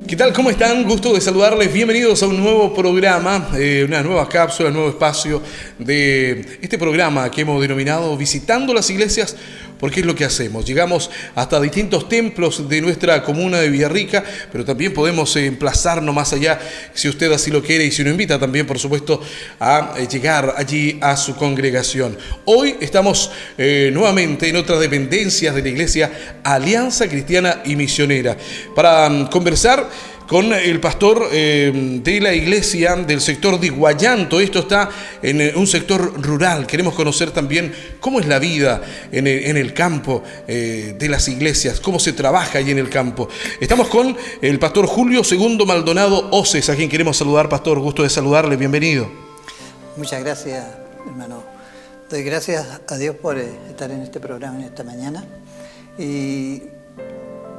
¿Qué tal? ¿Cómo están? Gusto de saludarles. Bienvenidos a un nuevo programa, una nueva cápsula, un nuevo espacio de este programa que hemos denominado Visitando las Iglesias, porque es lo que hacemos. Llegamos hasta distintos templos de nuestra comuna de Villarrica, pero también podemos emplazarnos más allá, si usted así lo quiere, y si nos invita también, por supuesto, a llegar allí a su congregación. Hoy estamos nuevamente en otras dependencias de la Iglesia Alianza Cristiana y Misionera para conversar con el pastor de la iglesia del sector de Guayanto. Esto está en un sector rural. Queremos conocer también cómo es la vida en el campo de las iglesias, cómo se trabaja allí en el campo. Estamos con el pastor Julio Segundo Maldonado Oces, a quien queremos saludar. Pastor, gusto de saludarle, bienvenido. Muchas gracias, hermano. Doy gracias a Dios por estar en este programa en esta mañana y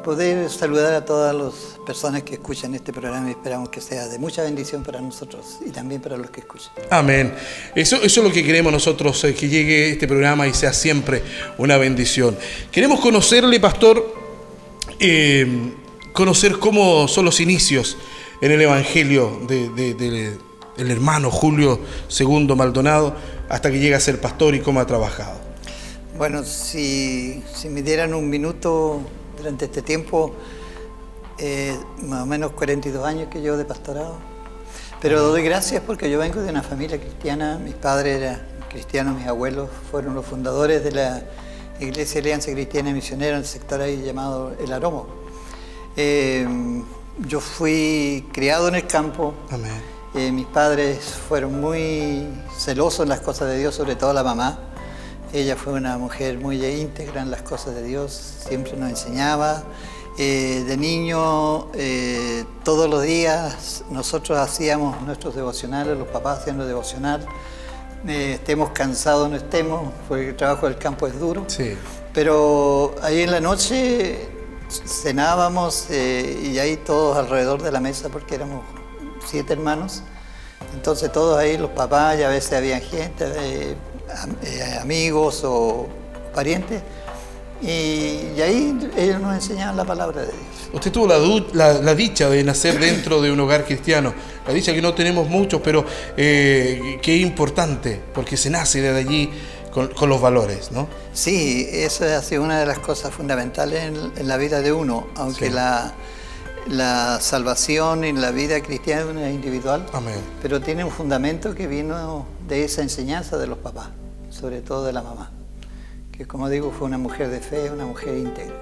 poder saludar a todas las personas que escuchan este programa, y esperamos que sea de mucha bendición para nosotros y también para los que escuchan. Amén. Eso es lo que queremos nosotros, que llegue este programa y sea siempre una bendición. Queremos conocerle, pastor, conocer cómo son los inicios en el evangelio del hermano Julio Segundo Maldonado hasta que llega a ser pastor y cómo ha trabajado. Bueno, si me dieran un minuto durante este tiempo, más o menos 42 años que llevo de pastorado, pero doy gracias porque yo vengo de una familia cristiana. Mis padres eran cristianos, mis abuelos fueron los fundadores de la Iglesia Alianza Cristiana y Misionera en el sector ahí llamado El Aromo. Yo fui criado en el campo. Amén. Mis padres fueron muy celosos en las cosas de Dios, sobre todo la mamá. Ella fue una mujer muy íntegra en las cosas de Dios, siempre nos enseñaba. De niño, todos los días nosotros hacíamos nuestros devocionales, los papás hacían los devocionales. Estemos cansados o no estemos, porque el trabajo del campo es duro. Sí. Pero ahí en la noche cenábamos y ahí todos alrededor de la mesa, porque éramos 7 hermanos. Entonces todos ahí, los papás, y a veces había gente, amigos o parientes, y ahí ellos nos enseñaban la palabra de Dios. Usted tuvo la dicha de nacer dentro de un hogar cristiano, la dicha que no tenemos muchos, pero que es importante, porque se nace desde allí con los valores, ¿no? Sí, esa ha sido una de las cosas fundamentales en la vida de uno, aunque sí. La salvación en la vida cristiana es individual. Amén. Pero tiene un fundamento que vino de esa enseñanza de los papás, sobre todo de la mamá, que, como digo, fue una mujer de fe, una mujer íntegra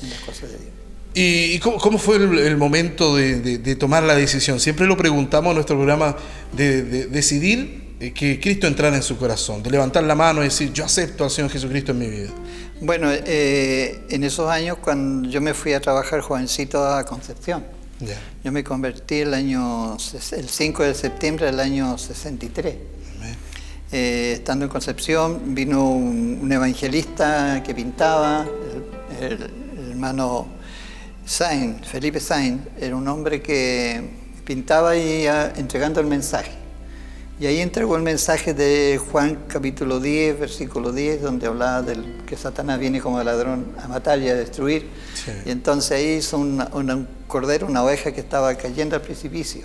en las cosas de Dios. ¿Y cómo fue el momento de tomar la decisión? Siempre lo preguntamos en nuestro programa, de decidir que Cristo entrara en su corazón, de levantar la mano y decir: yo acepto al Señor Jesucristo en mi vida. Bueno, en esos años, cuando yo me fui a trabajar jovencito a Concepción, yo me convertí el 5 de septiembre del año 63. Estando en Concepción, vino un evangelista que pintaba, el hermano Sainz, Felipe Sainz, era un hombre que pintaba y iba entregando el mensaje. Y ahí entregó el mensaje de Juan capítulo 10, versículo 10, donde hablaba del que Satanás viene como ladrón a matar y a destruir. Sí. Y entonces ahí hizo un cordero, una oveja que estaba cayendo al precipicio.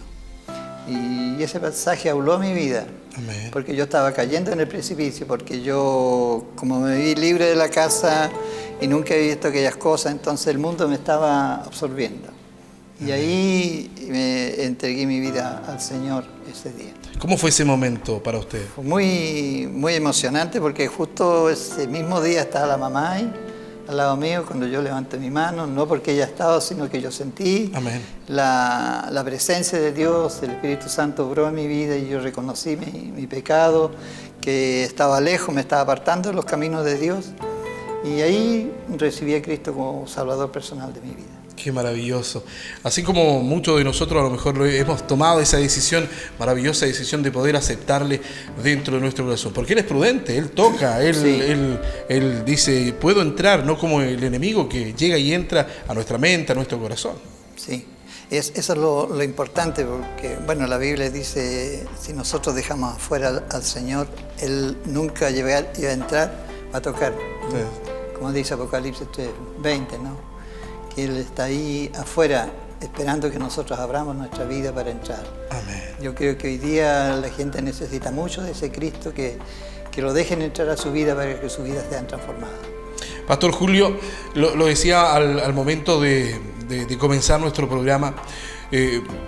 Y ese mensaje habló a mi vida. Amén. Porque yo estaba cayendo en el precipicio, porque yo, como me vi libre de la casa y nunca he visto aquellas cosas, entonces el mundo me estaba absorbiendo. Y ahí me entregué mi vida al Señor ese día. ¿Cómo fue ese momento para usted? Fue muy, muy emocionante, porque justo ese mismo día estaba la mamá ahí, al lado mío, cuando yo levanté mi mano, no porque ella estaba, sino que yo sentí la presencia de Dios, el Espíritu Santo obró en mi vida y yo reconocí mi pecado, que estaba lejos, me estaba apartando de los caminos de Dios, y ahí recibí a Cristo como Salvador personal de mi vida. Qué maravilloso. Así como muchos de nosotros a lo mejor hemos tomado esa decisión, maravillosa decisión de poder aceptarle dentro de nuestro corazón. Porque Él es prudente, Él toca, Él dice: puedo entrar, no como el enemigo que llega y entra a nuestra mente, a nuestro corazón. Sí, eso es lo importante, porque bueno, la Biblia dice: si nosotros dejamos afuera al Señor, Él nunca iba a entrar, va a tocar. Sí. Como dice Apocalipsis 3:20, ¿no? Que Él está ahí afuera esperando que nosotros abramos nuestra vida para entrar. Amén. Yo creo que hoy día la gente necesita mucho de ese Cristo, que lo dejen entrar a su vida para que su vida sea transformada. Pastor Julio, lo decía al momento de comenzar nuestro programa,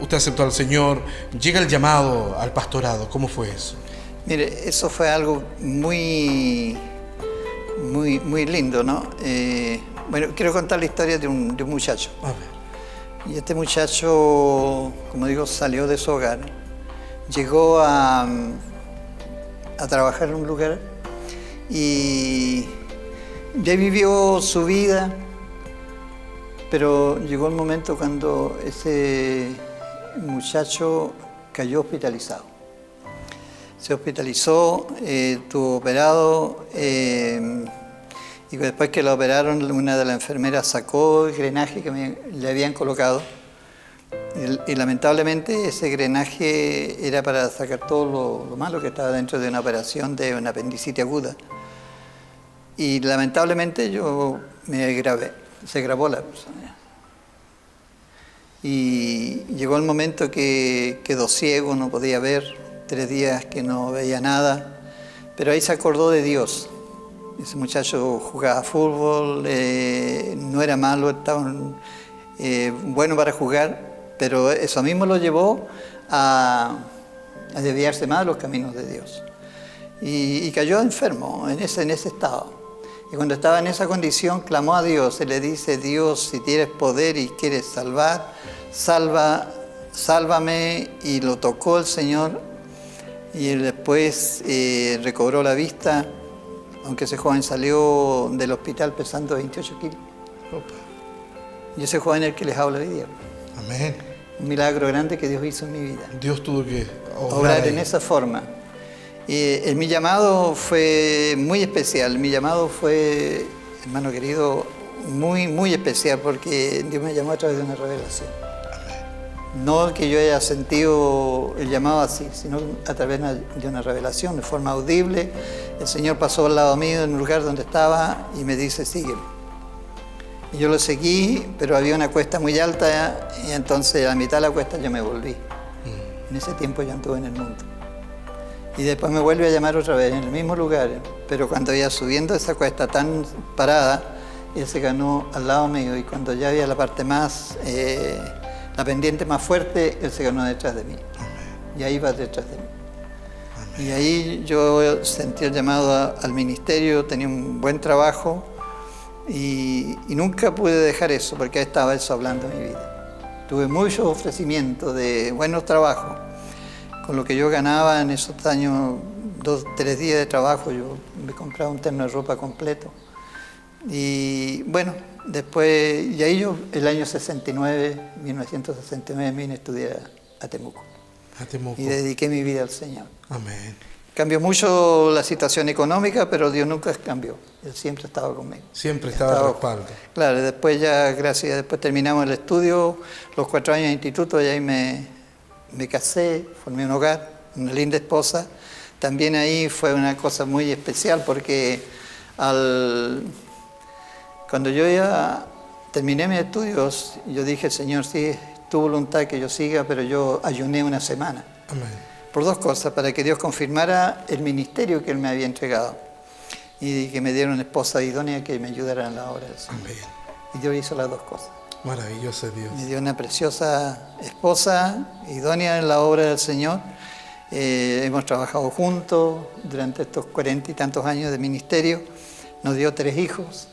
usted aceptó al Señor, llega el llamado al pastorado, ¿cómo fue eso? Mire, eso fue algo muy lindo, ¿no? Bueno, quiero contar la historia de un muchacho. A ver. Y este muchacho, como digo, salió de su hogar, llegó a trabajar en un lugar y ya vivió su vida, pero llegó el momento cuando ese muchacho cayó hospitalizado. Se hospitalizó, estuvo operado y después que lo operaron, una de las enfermeras sacó el grenaje que le habían colocado y lamentablemente ese grenaje era para sacar todo lo malo que estaba dentro de una operación de una apendicitis aguda. Y lamentablemente yo me grabé, se grabó la persona. Y llegó el momento que quedó ciego, no podía ver, 3 días que no veía nada, pero ahí se acordó de Dios. Ese muchacho jugaba fútbol, no era malo, estaba bueno para jugar, pero eso mismo lo llevó a desviarse más de los caminos de Dios. Y cayó enfermo en ese estado. Y cuando estaba en esa condición, clamó a Dios y le dice: Dios, si tienes poder y quieres salvar, sálvame. Y lo tocó el Señor y él después recobró la vista, aunque ese joven salió del hospital pesando 28 kilos. Opa. Y ese joven es el que les habla hoy día. Amén. Un milagro grande que Dios hizo en mi vida. Dios tuvo que obrar en esa forma. Mi llamado fue muy especial. Mi llamado fue, hermano querido, muy especial, porque Dios me llamó a través de una revelación. Amén. No que yo haya sentido el llamado así, sino a través de una revelación, de forma audible. El Señor pasó al lado mío en un lugar donde estaba y me dice: sígueme. Y yo lo seguí, pero había una cuesta muy alta y entonces a mitad de la cuesta yo me volví. En ese tiempo yo anduve en el mundo. Y después me vuelve a llamar otra vez en el mismo lugar, pero cuando iba subiendo esa cuesta tan parada, él se ganó al lado mío, y cuando ya había la parte más, la pendiente más fuerte, él se ganó detrás de mí. Amén. Y ahí va detrás de mí. Amén. Y ahí yo sentí el llamado al ministerio, tenía un buen trabajo y nunca pude dejar eso, porque ahí estaba eso hablando en mi vida. Tuve muchos ofrecimientos de buenos trabajos. Con lo que yo ganaba en esos años, 2-3 días de trabajo, yo me compraba un terno de ropa completo. Y bueno, después, y ahí yo, el año 1969, vine a estudiar a Temuco. A Temuco. Y dediqué mi vida al Señor. Amén. Cambió mucho la situación económica, pero Dios nunca cambió. Él siempre estaba conmigo. Siempre estaba al respaldo. Claro, después después terminamos el estudio, los 4 años de instituto, y ahí me casé, formé un hogar, una linda esposa. También ahí fue una cosa muy especial, porque cuando yo ya terminé mis estudios, yo dije: Señor, sí, es tu voluntad que yo siga, pero yo ayuné una semana. Amén. Por 2 cosas: para que Dios confirmara el ministerio que Él me había entregado y que me diera una esposa idónea que me ayudara en la obra del Señor. Amén. Y Dios hizo las 2 cosas. Maravilloso Dios. Me dio una preciosa esposa, idónea en la obra del Señor. Hemos trabajado juntos durante estos 40 y tantos años de ministerio. Nos dio 3 hijos,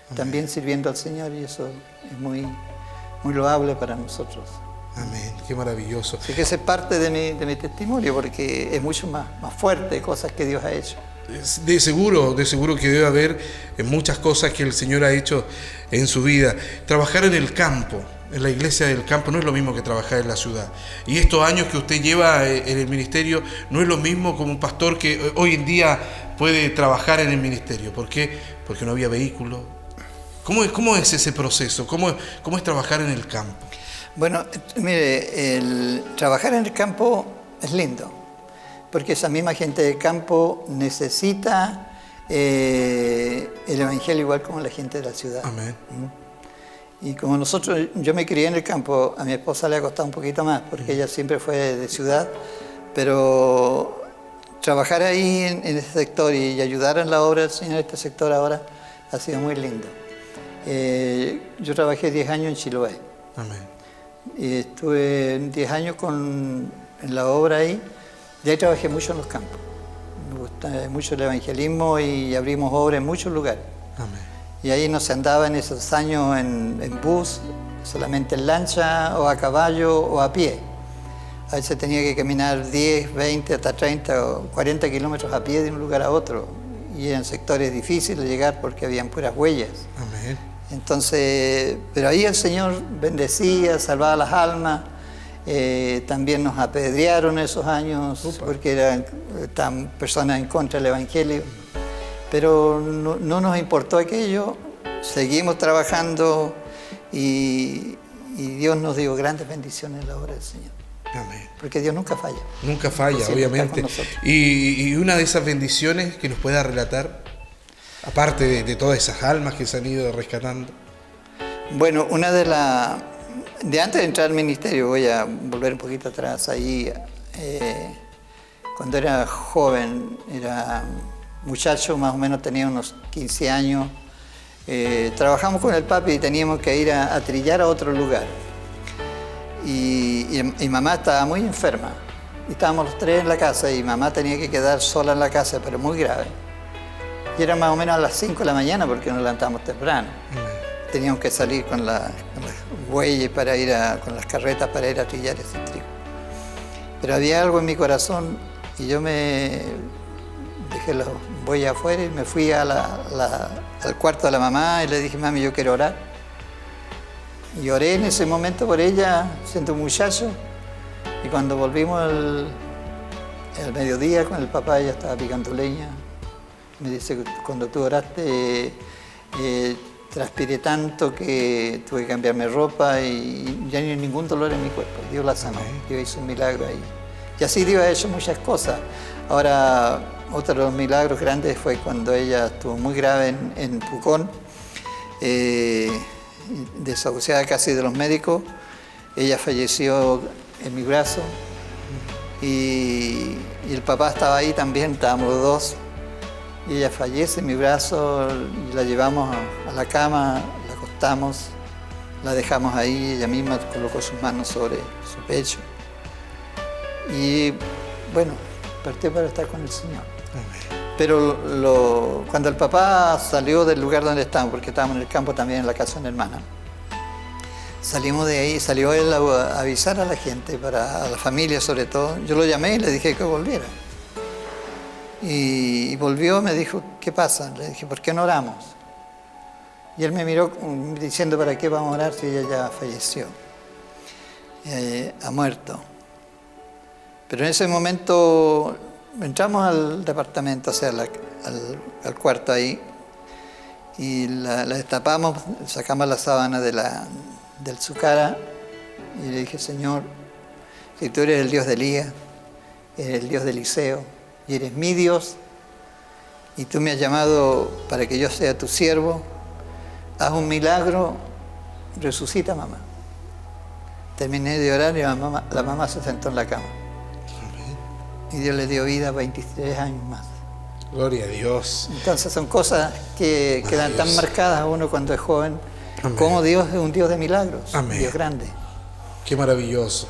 amén, también sirviendo al Señor, y eso es muy loable para nosotros. Amén, qué maravilloso. Así que esa es parte de mi testimonio, porque es mucho más fuerte, cosas que Dios ha hecho. De seguro que debe haber muchas cosas que el Señor ha hecho en su vida. Trabajar en el campo, en la iglesia del campo, no es lo mismo que trabajar en la ciudad. Y estos años que usted lleva en el ministerio no es lo mismo como un pastor que hoy en día puede trabajar en el ministerio. ¿Por qué? Porque no había vehículo. ¿Cómo es ese proceso? ¿Cómo es trabajar en el campo? Bueno, mire, el trabajar en el campo es lindo, porque esa misma gente del campo necesita el Evangelio igual como la gente de la ciudad. Amén. Y como yo me crié en el campo, a mi esposa le ha costado un poquito más, porque ella siempre fue de ciudad, pero trabajar ahí en ese sector y ayudar en la obra del Señor en este sector ahora ha sido muy lindo. Yo trabajé 10 años en Chiloé. Amén. Y estuve 10 años en la obra ahí. De ahí trabajé mucho en los campos. Me gusta mucho el evangelismo y abrimos obras en muchos lugares. Amén. Y ahí no se andaba en esos años en bus, solamente en lancha o a caballo o a pie. A veces tenía que caminar 10, 20, hasta 30 o 40 kilómetros a pie de un lugar a otro. Y eran sectores difíciles de llegar porque habían puras huellas. Amén. Entonces, pero ahí el Señor bendecía, salvaba las almas. También nos apedrearon esos años porque eran personas en contra del Evangelio. Pero no nos importó aquello, seguimos trabajando y Dios nos dio grandes bendiciones en la obra del Señor. Amén. Porque Dios nunca falla. Nunca falla, obviamente. Y una de esas bendiciones que nos pueda relatar, aparte de todas esas almas que se han ido rescatando. Bueno, de antes de entrar al ministerio, voy a volver un poquito atrás, ahí, cuando era joven, era muchacho, más o menos tenía unos 15 años, trabajamos con el papi y teníamos que ir a trillar a otro lugar. Y mamá estaba muy enferma. Y estábamos los tres en la casa y mamá tenía que quedar sola en la casa, pero muy grave. Y era más o menos a las 5 de la mañana porque nos levantamos temprano. Teníamos que salir con las bueyes con las carretas para ir a trillar ese trigo. Pero había algo en mi corazón y yo me dejé las bueyas afuera y me fui al cuarto de la mamá y le dije, mami, yo quiero orar. Y oré en ese momento por ella, siendo un muchacho. Y cuando volvimos al mediodía con el papá, ella estaba picando leña. Me dice, cuando tú oraste, transpiré tanto que tuve que cambiarme ropa y ya no hay ningún dolor en mi cuerpo. Dios la sanó, Dios hizo un milagro ahí. Y así Dios ha hecho muchas cosas. Ahora, otro de los milagros grandes fue cuando ella estuvo muy grave en Pucón, desahuciada casi de los médicos. Ella falleció en mi brazo y el papá estaba ahí también, estábamos los dos. Y ella fallece en mi brazo, y la llevamos a la cama, la acostamos, la dejamos ahí, ella misma colocó sus manos sobre su pecho. Y bueno, partió para estar con el Señor. Pero cuando el papá salió del lugar donde estábamos, porque estábamos en el campo también en la casa de una hermana, salimos de ahí, salió él a avisar a la gente, a la familia sobre todo. Yo lo llamé y le dije que volviera. Y volvió, me dijo, ¿qué pasa? Le dije, ¿por qué no oramos? Y él me miró diciendo, ¿para qué vamos a orar si ella ya falleció? Ha muerto. Pero en ese momento entramos al departamento, o sea, al cuarto ahí, y la destapamos, sacamos la sábana de su cara, y le dije, Señor, si tú eres el Dios de Elías, eres el Dios de Eliseo, y eres mi Dios, y tú me has llamado para que yo sea tu siervo, haz un milagro, resucita mamá. Terminé de orar y la mamá se sentó en la cama. Y Dios le dio vida 23 años más. Gloria a Dios. Entonces son cosas que quedan tan marcadas a uno cuando es joven. Amén. Como Dios es un Dios de milagros, Amén. un Dios grande. Qué maravilloso.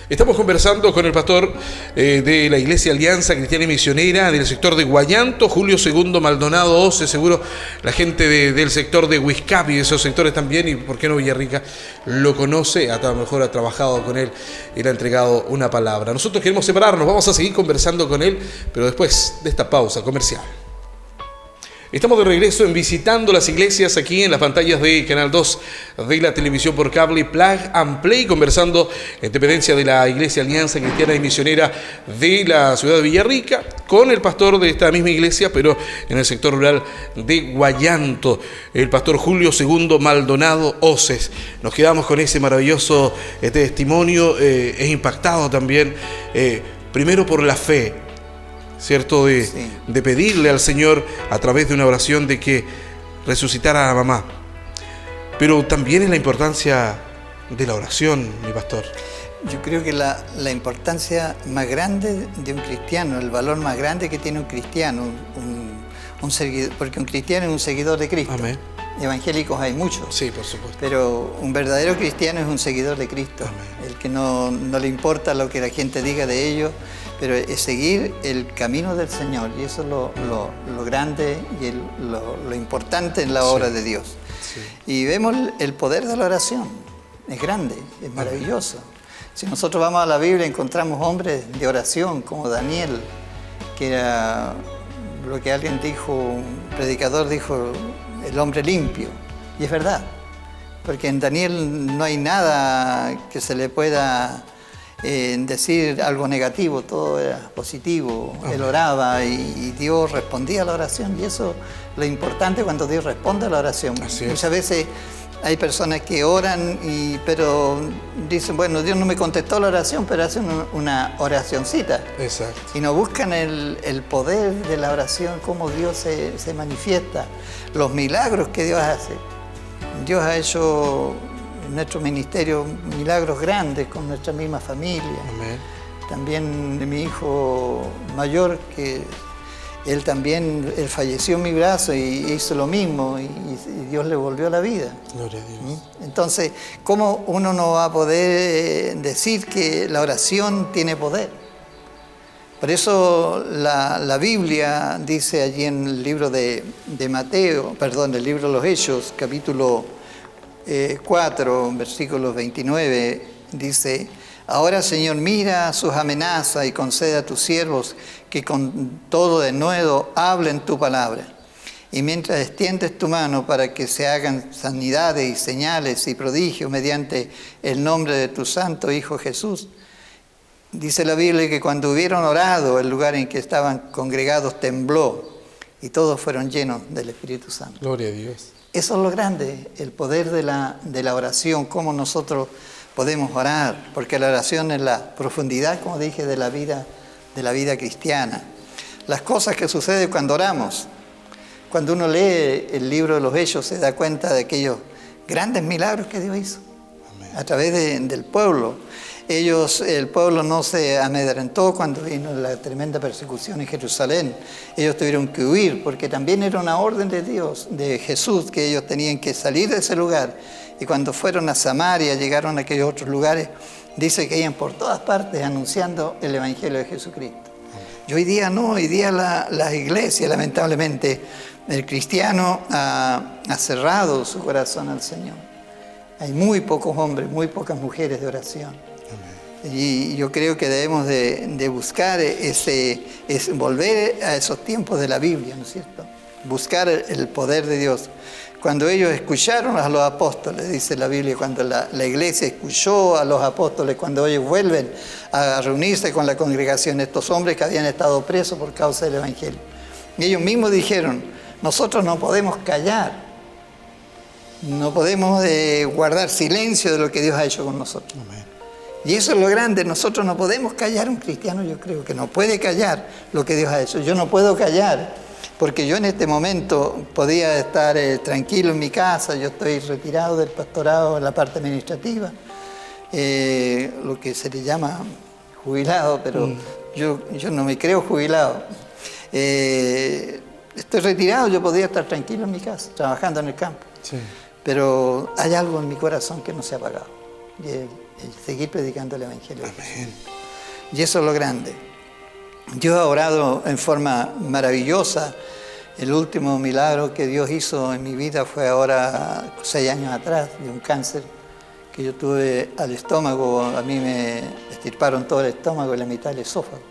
Estamos conversando con el pastor de la Iglesia Alianza Cristiana y Misionera del sector de Guayanto, Julio II Maldonado Oces. Seguro la gente del sector de Huizcapi, de esos sectores también, y por qué no Villarrica, lo conoce, a lo mejor ha trabajado con él y le ha entregado una palabra. Nosotros queremos separarnos, vamos a seguir conversando con él, pero después de esta pausa comercial. Estamos de regreso en Visitando las Iglesias, aquí en las pantallas de Canal 2 de la televisión por cable Plug and Play, conversando en dependencia de la Iglesia Alianza Cristiana y Misionera de la ciudad de Villarrica, con el pastor de esta misma iglesia, pero en el sector rural de Guayanto, el pastor Julio II Maldonado Oces. Nos quedamos con ese maravilloso testimonio, es impactado también, primero por la fe, ¿cierto? De pedirle al Señor a través de una oración de que resucitara a la mamá. pero también es la importancia de la oración, mi pastor. Yo creo que la importancia más grande de un cristiano, el valor más grande que tiene un cristiano, un seguidor, porque un cristiano es un seguidor de Cristo. Amén. Evangélicos hay muchos. Sí, por supuesto. Pero un verdadero cristiano es un seguidor de Cristo. Amén. El que no le importa lo que la gente diga de ellos, pero es seguir el camino del Señor. Y eso es lo grande y lo importante en la obra de Dios. Sí. Y vemos el poder de la oración. Es grande, es maravilloso. Si nosotros vamos a la Biblia encontramos hombres de oración como Daniel, que era lo que alguien dijo, un predicador dijo, el hombre limpio. Y es verdad, porque en Daniel no hay nada que se le pueda decir algo negativo, todo era positivo. Él oraba y Dios respondía a la oración, y eso es lo importante cuando Dios responde a la oración. Muchas veces hay personas que oran, pero dicen, bueno, Dios no me contestó la oración, pero hacen una oracioncita. Exacto. Y no buscan el poder de la oración, cómo Dios se manifiesta, los milagros que Dios hace. Dios ha hecho en nuestro ministerio milagros grandes con nuestra misma familia. Amén. También mi hijo mayor, que él falleció en mi brazo y hizo lo mismo y Dios le volvió a la vida. Gloria a Dios. Entonces, ¿cómo uno no va a poder decir que la oración tiene poder? Por eso la Biblia dice allí en el libro de Mateo, perdón, el libro de los Hechos, capítulo 4, versículos 29, dice: ahora, Señor, mira sus amenazas y concede a tus siervos que con todo denuedo hablen tu palabra. Y mientras extiendes tu mano para que se hagan sanidades y señales y prodigios mediante el nombre de tu santo Hijo Jesús. Dice la Biblia que cuando hubieron orado, el lugar en que estaban congregados tembló y todos fueron llenos del Espíritu Santo. Gloria a Dios. Eso es lo grande, el poder de la oración, cómo nosotros podemos orar, porque la oración es la profundidad, como dije, de la vida cristiana. Las cosas que suceden cuando oramos. Cuando uno lee el libro de los Hechos se da cuenta de aquellos grandes milagros que Dios hizo. Amén. A través del pueblo. El pueblo no se amedrentó cuando vino la tremenda persecución en Jerusalén. Ellos tuvieron que huir porque también era una orden de Dios, de Jesús, que ellos tenían que salir de ese lugar. Y cuando fueron a Samaria, llegaron a aquellos otros lugares, dice que iban por todas partes anunciando el Evangelio de Jesucristo. Y hoy día no, hoy día las iglesias, lamentablemente, el cristiano ha cerrado su corazón al Señor. Hay muy pocos hombres, muy pocas mujeres de oración. Y yo creo que debemos de buscar volver a esos tiempos de la Biblia, ¿no es cierto? Buscar el poder de Dios. Cuando ellos escucharon a los apóstoles, dice la Biblia, cuando la iglesia escuchó a los apóstoles, cuando ellos vuelven a reunirse con la congregación, estos hombres que habían estado presos por causa del Evangelio. Y ellos mismos dijeron, nosotros no podemos callar, no podemos guardar silencio de lo que Dios ha hecho con nosotros. Amén. Y eso es lo grande, nosotros no podemos callar. Un cristiano, yo creo que no puede callar lo que Dios ha hecho. Yo no puedo callar, porque yo en este momento podía estar tranquilo en mi casa, yo estoy retirado del pastorado en la parte administrativa, lo que se le llama jubilado, pero yo no me creo jubilado. Estoy retirado, yo podía estar tranquilo en mi casa, trabajando en el campo. Sí. Pero hay algo en mi corazón que no se ha apagado. Y el seguir predicando el Evangelio. Amén. Y eso es lo grande. Dios ha obrado en forma maravillosa. El último milagro que Dios hizo en mi vida fue ahora 6 años atrás, de un cáncer que yo tuve al estómago. A mí me extirparon todo el estómago y la mitad del esófago.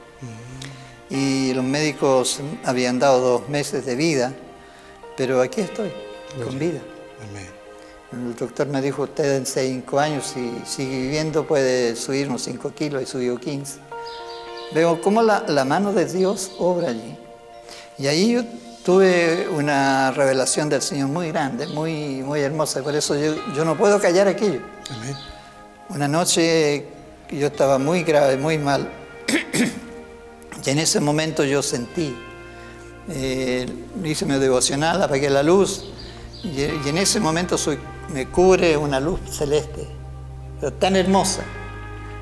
Y los médicos habían dado 2 meses de vida, pero aquí estoy, con vida. Amén. El doctor me dijo, usted en 5 años, si sigue viviendo, puede subir unos 5 kilos, y subió 15. Veo cómo la mano de Dios obra allí. Y ahí yo tuve una revelación del Señor muy grande, muy, muy hermosa. Por eso yo no puedo callar aquello. Amén. Una noche yo estaba muy grave, muy mal. Y en ese momento yo sentí, hice mi devocional, apagué la luz. Y en ese momento soy me cubre una luz celeste, pero tan hermosa.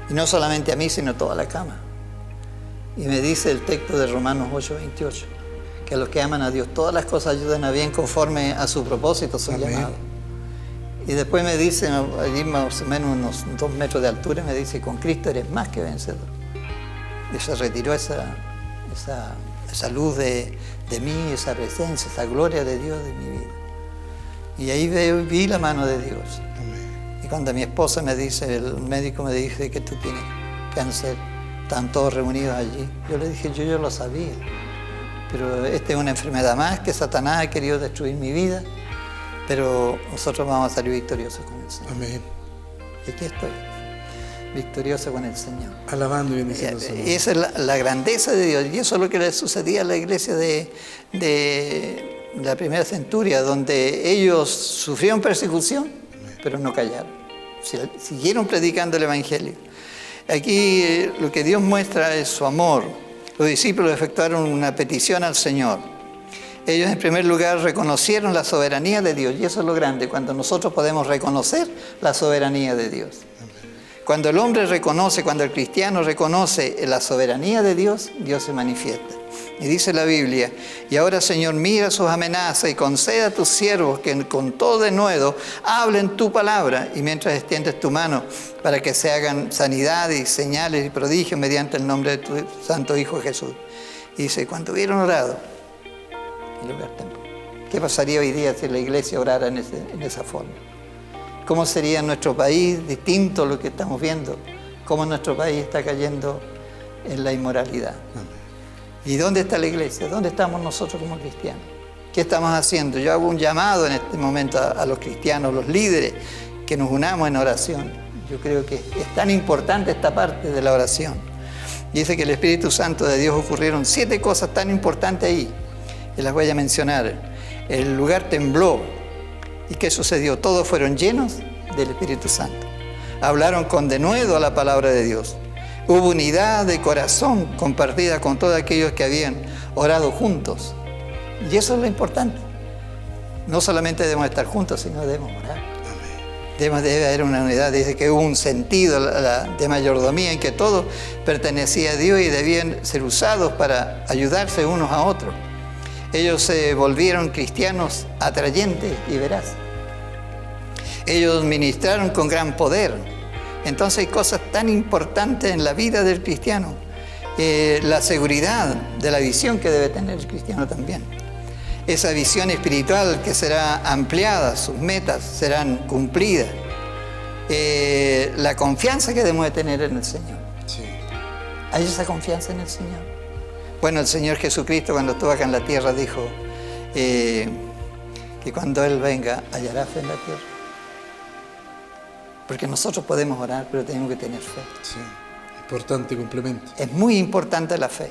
Y no solamente a mí, sino a toda la cama. Y me dice el texto de Romanos 8:28, que a los que aman a Dios, todas las cosas ayudan a bien conforme a su propósito son llamados. Y después me dice, allí más o menos unos 2 metros de altura, me dice, con Cristo eres más que vencedor. Y se retiró esa luz de mí, esa presencia, esa gloria de Dios de mi vida. Y ahí vi la mano de Dios. Amén. Y cuando mi esposa me dice, el médico me dice que tú tienes cáncer, están todos reunidos allí. Yo le dije, yo lo sabía. Pero esta es una enfermedad más que Satanás ha querido destruir mi vida. Pero nosotros vamos a salir victoriosos con el Señor. Amén. Y aquí estoy, victorioso con el Señor. Alabando y bendiciendo al Señor. Y esa es la grandeza de Dios. Y eso es lo que le sucedía a la iglesia de la primera centuria, donde ellos sufrieron persecución, pero no callaron. Siguieron predicando el Evangelio. Aquí lo que Dios muestra es su amor. Los discípulos efectuaron una petición al Señor. Ellos en primer lugar reconocieron la soberanía de Dios, y eso es lo grande, cuando nosotros podemos reconocer la soberanía de Dios. Cuando el hombre reconoce, cuando el cristiano reconoce la soberanía de Dios, Dios se manifiesta. Y dice la Biblia, y ahora Señor, mira sus amenazas y conceda a tus siervos que con todo denuedo hablen tu palabra, y mientras extiendes tu mano para que se hagan sanidad y señales y prodigios mediante el nombre de tu santo Hijo Jesús. Y dice, cuando hubieron orado, el lugar tembló. ¿Qué pasaría hoy día si la iglesia orara en esa forma? ¿Cómo sería nuestro país distinto a lo que estamos viendo? ¿Cómo nuestro país está cayendo en la inmoralidad? ¿Y dónde está la iglesia? ¿Dónde estamos nosotros como cristianos? ¿Qué estamos haciendo? Yo hago un llamado en este momento a los cristianos, los líderes, que nos unamos en oración. Yo creo que es tan importante esta parte de la oración. Dice que el Espíritu Santo de Dios ocurrieron 7 cosas tan importantes ahí. Y las voy a mencionar. El lugar tembló. ¿Y qué sucedió? Todos fueron llenos del Espíritu Santo. Hablaron con denuedo a la palabra de Dios. Hubo unidad de corazón compartida con todos aquellos que habían orado juntos. Y eso es lo importante. No solamente debemos estar juntos, sino debemos orar. Debe haber una unidad. Dice que hubo un sentido de mayordomía en que todo pertenecía a Dios y debían ser usados para ayudarse unos a otros. Ellos se volvieron cristianos atrayentes y veraces. Ellos ministraron con gran poder. Entonces hay cosas tan importantes en la vida del cristiano. La seguridad de la visión que debe tener el cristiano también. Esa visión espiritual que será ampliada, sus metas serán cumplidas. La confianza que debemos de tener en el Señor. Sí. ¿Hay esa confianza en el Señor? Bueno, el Señor Jesucristo cuando estuvo acá en la tierra dijo que cuando Él venga hallará fe en la tierra. Porque nosotros podemos orar, pero tenemos que tener fe. Sí, importante complemento. Es muy importante la fe.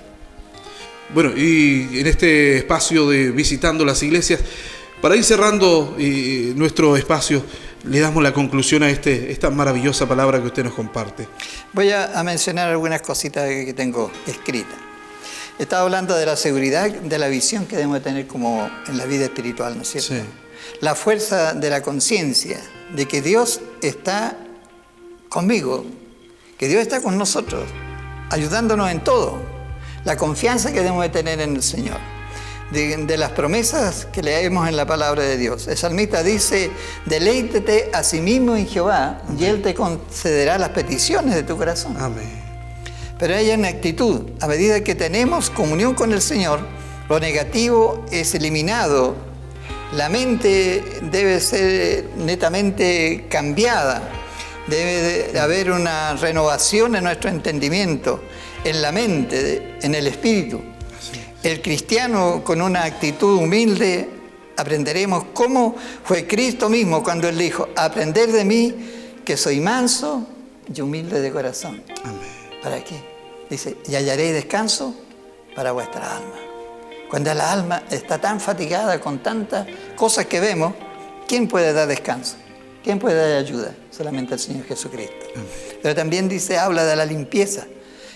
Bueno, y en este espacio de visitando las iglesias, para ir cerrando nuestro espacio, le damos la conclusión a esta maravillosa palabra que usted nos comparte. Voy a mencionar algunas cositas que tengo escritas. Estaba hablando de la seguridad, de la visión que debemos tener como en la vida espiritual, ¿no es cierto? Sí. La fuerza de la conciencia, de que Dios está conmigo, que Dios está con nosotros, ayudándonos en todo. La confianza que debemos de tener en el Señor, de las promesas que leemos en la palabra de Dios. El salmista dice, deleítete a sí mismo en Jehová, y Él te concederá las peticiones de tu corazón. Amén. Pero hay una actitud. A medida que tenemos comunión con el Señor, lo negativo es eliminado. La mente debe ser netamente cambiada. Debe de haber una renovación en nuestro entendimiento, en la mente, en el espíritu. El cristiano con una actitud humilde aprenderemos cómo fue Cristo mismo cuando Él dijo, aprender de mí que soy manso y humilde de corazón. Amén. ¿Para qué? Dice, y hallaré descanso para vuestra alma. Cuando la alma está tan fatigada con tantas cosas que vemos, ¿quién puede dar descanso? ¿Quién puede dar ayuda? Solamente el Señor Jesucristo. Amén. Pero también dice, habla de la limpieza.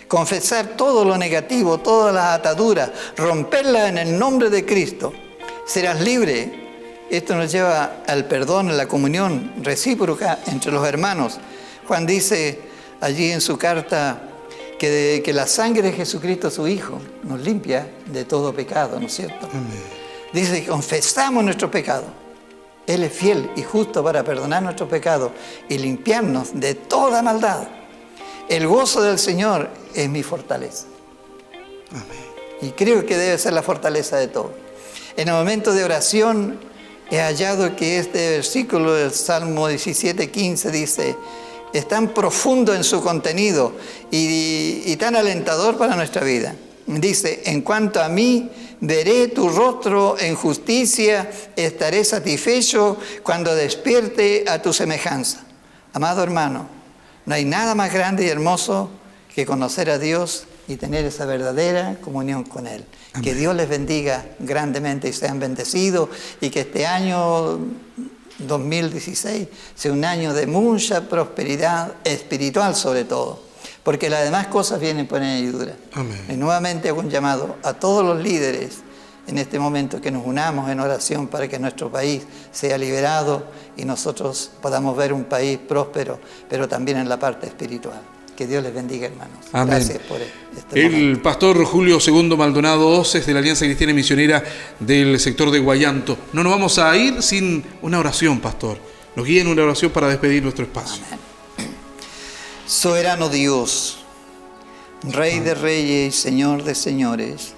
Confesar todo lo negativo, todas las ataduras, romperlas en el nombre de Cristo. Serás libre. Esto nos lleva al perdón, a la comunión recíproca entre los hermanos. Juan dice allí en su carta que la sangre de Jesucristo, su Hijo, nos limpia de todo pecado, ¿no es cierto? Amén. Dice que confesamos nuestros pecados. Él es fiel y justo para perdonar nuestros pecados y limpiarnos de toda maldad. El gozo del Señor es mi fortaleza. Amén. Y creo que debe ser la fortaleza de todos. En el momento de oración he hallado que este versículo del Salmo 17:15 dice, es tan profundo en su contenido y tan alentador para nuestra vida. Dice, en cuanto a mí, veré tu rostro en justicia, estaré satisfecho cuando despierte a tu semejanza. Amado hermano, no hay nada más grande y hermoso que conocer a Dios y tener esa verdadera comunión con Él. Amén. Que Dios les bendiga grandemente y sean bendecidos, y que este año 2016 sea un año de mucha prosperidad espiritual sobre todo, porque las demás cosas vienen por añadidura. Amén. Y nuevamente hago un llamado a todos los líderes en este momento que nos unamos en oración para que nuestro país sea liberado y nosotros podamos ver un país próspero, pero también en la parte espiritual. Que Dios les bendiga, hermanos. Amén. Gracias por este momento. El pastor Julio II Maldonado Oces, de la Alianza Cristiana Misionera del sector de Guayanto. No nos vamos a ir sin una oración, pastor. Nos guíen una oración para despedir nuestro espacio. Amén. Soberano Dios, Rey de reyes y Señor de señores,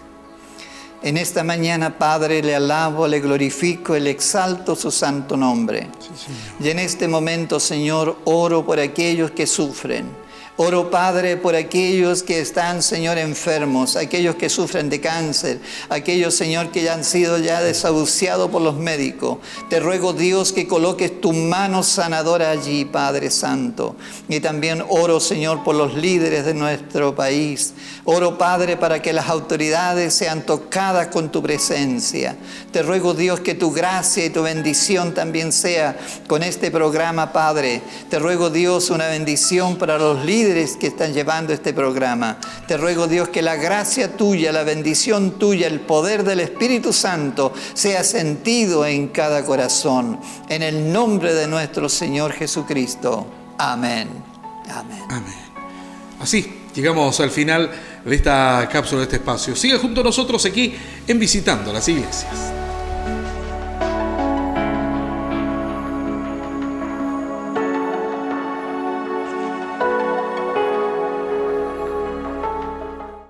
en esta mañana, Padre, le alabo, le glorifico, le exalto su santo nombre. Sí, Señor. Y en este momento, Señor, oro por aquellos que sufren. Oro, Padre, por aquellos que están, Señor, enfermos, aquellos que sufren de cáncer, aquellos, Señor, que ya han sido desahuciados por los médicos. Te ruego, Dios, que coloques tu mano sanadora allí, Padre Santo. Y también oro, Señor, por los líderes de nuestro país. Oro, Padre, para que las autoridades sean tocadas con tu presencia. Te ruego, Dios, que tu gracia y tu bendición también sea con este programa, Padre. Te ruego, Dios, una bendición para los líderes que están llevando este programa. Te ruego, Dios, que la gracia tuya, la bendición tuya, el poder del Espíritu Santo sea sentido en cada corazón. En el nombre de nuestro Señor Jesucristo. Amén. Amén. Amén. Así llegamos al final de esta cápsula, de este espacio. Siga junto a nosotros aquí en Visitando las Iglesias.